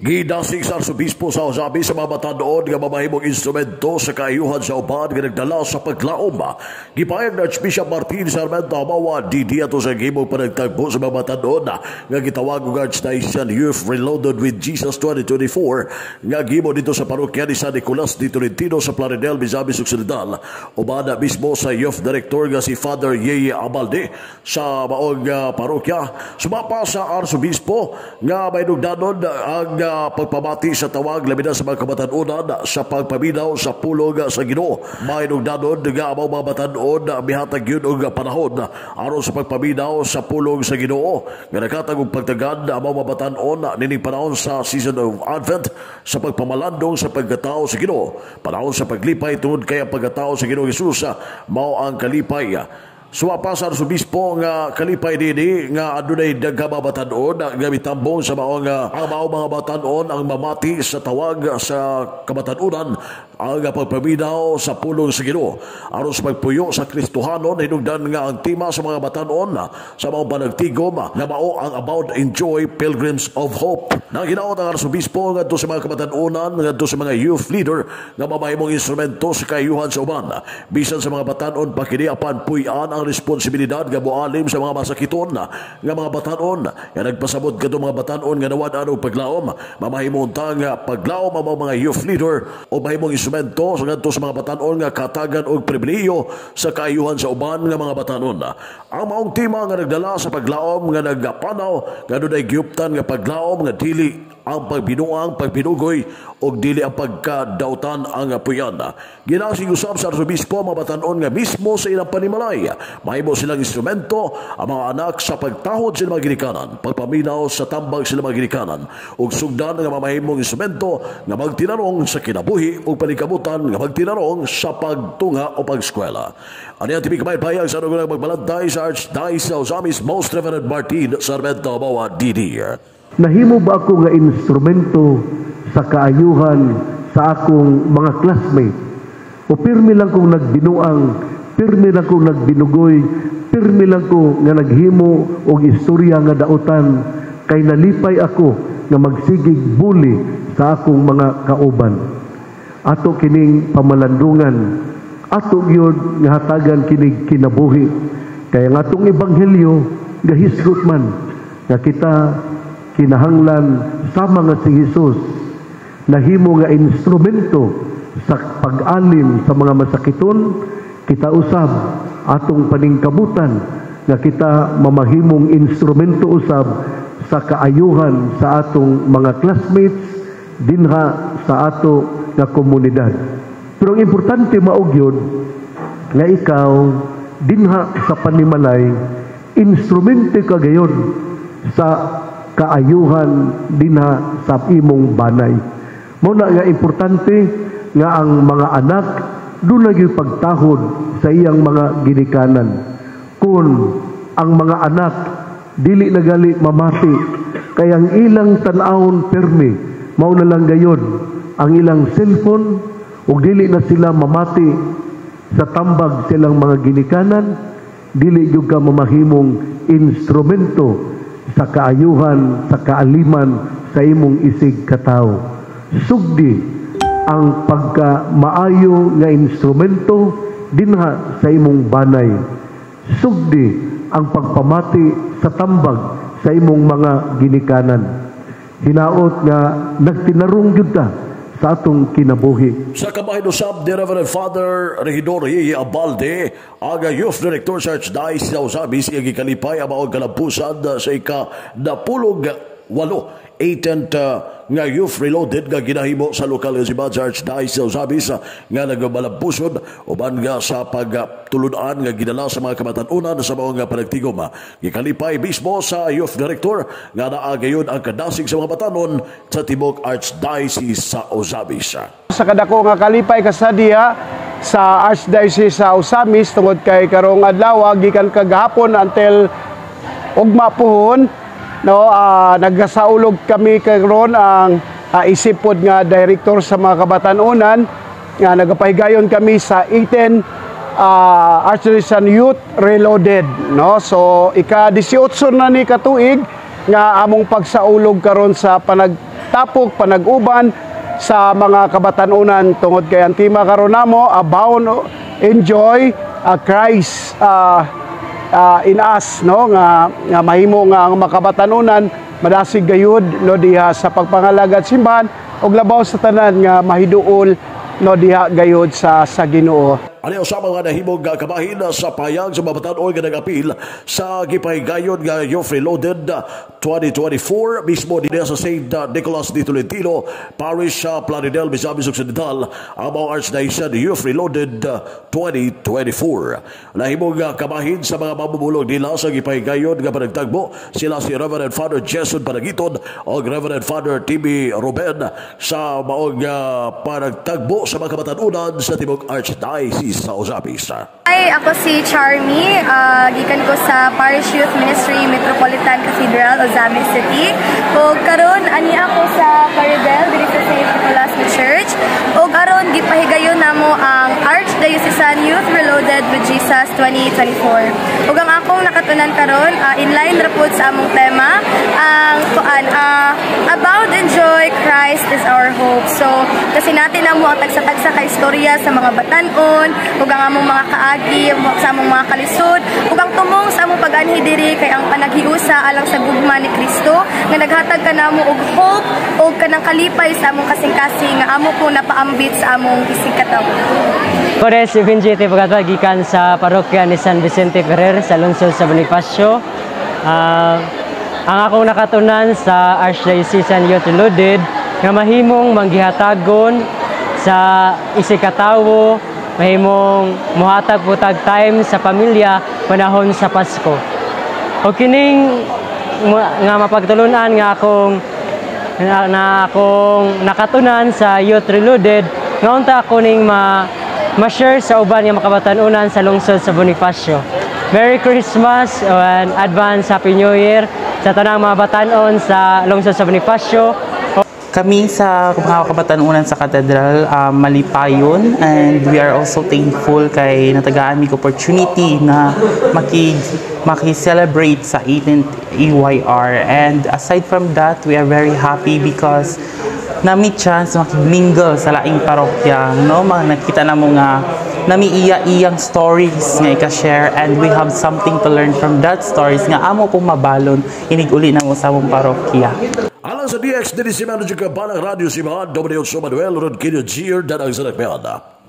Gidasig sa Arsobispo sa Ozabi sa mga batanon nga mamahimong instrumento sa kaayuhan sa uban nga nagdala sa paglaom. Gipayag na Archbishop Martin Sarmiento Amawa di ato sa gimong panagtagpo sa mga batanon nga gitawag og Archdiocese Youth Reloaded with Jesus 2024 nga gimo dito sa parokya ni San Nicolas di Tolentino sa Plaridel, Misamis Occidental. Uban na mismo sa Youth Director nga si Father Yeye Abalde sa maong parokya. Sumapa sa Arsobispo nga may nugdanon ang pagpamati sa tawag labi na sa mga kabatanunan sa pagpaminaw sa pulong sa Ginoo. May nugdanon nga ang mga batanon bihatag yun og panahon aron sa pagpaminaw sa pulong sa Ginoo nga nakatag og pagtagad ang mga batanon nining panahon sa Season of Advent sa pagpamalandong sa pagkatao sa Ginoo, panahon sa paglipay tungod kay ang pagkatao sa Ginoo Hesus mao ang kalipay. Suwapa sa Arsobispo nga kalipay dini nga adunay daghang mga batanon nga mitambong sa maong mga batanon ang mamati sa tawag sa kabatanunan ang pagpaminaw sa pulong sa Ginoo aron sa pagpuyo sa Kristohanon. Hinungdan nga ang tema sa mga batanon sa mga panagtigom nga mao ang About Enjoy Pilgrims of Hope. Nanginaot ang Arsobispo ngadto sa mga kabatanunan ngadto sa mga youth leader nga mamahimong instrumento sa kaayuhan sa uban bisan sa mga batanon pakiniapan puy-an ang responsibilidad nga moalim sa mga masakiton nga mga batanon nga nagpasabot kadto mga batanon nga nawad-an og paglaom. Mamahimong nga paglaom ang mga youth leader o mahimong instrumento sa ngadto sa mga batanon nga katagan og pribilehiyo sa kaayuhan sa uban nga mga batanon. Ang maong tema nga nagdala sa paglaom nga nagapanaw nga dunay giyuptan nga paglaom nga dili ang pagbinuang, pagpinugoy o dili ang pagkadautan ang puyan. Ginasig usab sa Arsobispo mga batanon nga mismo sa ilang panimalay mahimo silang instrumento ang mga anak sa pagtahod sila mga ginikanan, pagpaminaw sa tambag sila mga ginikanan ug sugdan nga mamahimong instrumento nga magtinarong sa kinabuhi ug panikabutan nga magtinarong sa pagtunga o pagskwela. Ani ang tibig kamaypayag sa nugulang magbalantay sa Archdiocese of Ozamis Most Reverend Martin Sarmiento Amawa D.D. Nahimo ba ako nga instrumento sa kaayuhan sa akong mga classmate? O pirmi lang kong nagbinuang, pirmi lang kong nagbinugoy, pirmi lang ko nga naghimo og istorya nga dautan kay nalipay ako nga magsigig buli sa akong mga kauban. Ato kining pamalandungan, ato gyud nga hatagan kining kinabuhi. Kaya nga atong ebanghelyo gahisgot man nga kita kinahanglan sama nga si Jesus nahimo nga instrumento sa pag-alim sa mga masakiton. Kita usab atong paningkabutan nga kita mamahimong instrumento usab sa kaayuhan sa atong mga classmates dinha sa ato nga komunidad. Pero ang importante mao gyud nga ikaw dinha sa panimalay instrumento ka gayon sa kaayuhan dinha sa imong banay. Mao na nga importante nga ang mga anak doon lagi pagtahod sa iyang mga ginikanan. Kung ang mga anak dili nagali mamati kay ang ilang tan-awon permi mao na lang gayon ang ilang cellphone ug dili na sila mamati sa tambag silang mga ginikanan, dili gyud ka mamahimong instrumento sa kaayuhan, sa kaaliman sa imong isig katao. Sugdi ang pagka-maayo nga instrumento dinha sa imong banay. Sugdi ang pagpamati sa tambag sa imong mga ginikanan. Hinaot nga nagtinarong gyud ta sa atong kinabuhi. Sa kabahin usab ni Reverend Father Regidor Yeye Abalde, ang Youth Director sa Archdiocese of Ozamis, ang ikalipay ang maong kalampusan sa ika-18 18th nga Youth Reloaded nga ginahimo sa lokal nga sa Archdiocese of Ozamis nga nagbalabusod uban nga sa pagtuludan nga gidala sa mga kamatanunan sa mga panagtigom. Gikalipay mismo sa Youth Director nga naa gayon ang kadasig sa mga batanon sa tibok Archdiocese sa Ozamis. Sa kadako nga kalipay kasadiya sa Archdiocese sa Ozamis tungod kay karong adlaw gikan kagahapon until ugma puhon nagasaulog kami karon ang isipod nga director sa mga kabatanunan nga nagapahigayon kami sa 18 Archdiocese Youth Reloaded, no? So ika-18 na ni katuig nga among pagsaulog karon sa Tapok Panag-uban sa mga kabatanunan tungod kay ang tema karon namo abound enjoy Christ in us, no, nga mahimo nga ang makabatanunan madasig gayud no diha sa pagpangalagad simbahan ug labaw sa tanan nga mahiduol no diha gayud sa Ginoo. Ano sa mga nahimong kabahin sa payag sa mabatan-on nga nag-apil sa gipahigayon nga Youth Reloaded 2024 mismo din sa St. Nicholas de Tolentino Parish sa Plaridel, Misamis Occidental ang mga Archdiocese Youth Reloaded 2024. Nahimong kabahin sa mga mamumulong nila sa gipahigayon nga panagtagbo sila si Reverend Father Jason Panagiton o Reverend Father Timmy Ruben sa maong panagtagbo sa mga kabatanunan sa Timog Archdiocese sa Ozapis. Hi, ako si Charmy. Gikan ko sa Parish Youth Ministry Metropolitan Cathedral, Ozapis City. O karon ani ako sa Plaridel diri sa St. Nicholas Church. O karon gipahigayon namo ang Archdiocesan Youth Reloaded with Jesus 2024. Ug ang akong nakatunan karon inline ra pud sa among tema ang Abound Enjoy Christ is our hope. So kasi natin namo ang tagsa-tagsa ka istorya sa mga batan-on ug ang among mga kaagi sa among mga kalisod ug ang tumong sa among pag-anhi diri kay ang panaghiusa alang sa gugma ni Kristo nga naghatag kanamo og hope ug kanang kalipay sa among kasing-kasing nga amo po napaambit sa among isig katawo. Kore si Vinjiti pagkatagikan sa parokya ni San Vicente Ferrer sa lungsod sa Bonifacio. Ang akong nakatunan sa Archdiocesan Youth Reloaded nga mahimong manggihatagon sa isig katawo, mahimong muhatag putag time sa pamilya panahon sa Pasko. O kining nga mapagtulunan nga akong nakatunan sa Youth Reloaded nga unta ako ning ma-share sa uban nga makabatanunan sa lungsod sa Bonifacio. Merry Christmas and advance Happy New Year sa tanang mga batanon sa lungsod sa Bonifacio. Kami sa mga kabatanunan sa katedral malipayon, and we are also thankful kay natagaan mi opportunity na maki-celebrate sa 18th EYR. And aside from that, we are very happy because nami chance makigmingle sa laing parokya, no? Nakita na mo nga nami iya-iyang stories nga ika-share, and we have something to learn from that stories nga amo pong mabalon inig-uli na mo sa among parokya. Alang sa DX, dinisimano juga Balang Radio Simahan, Dominio Manuel, Rodquillo Gier, dan ang Sanakmeada.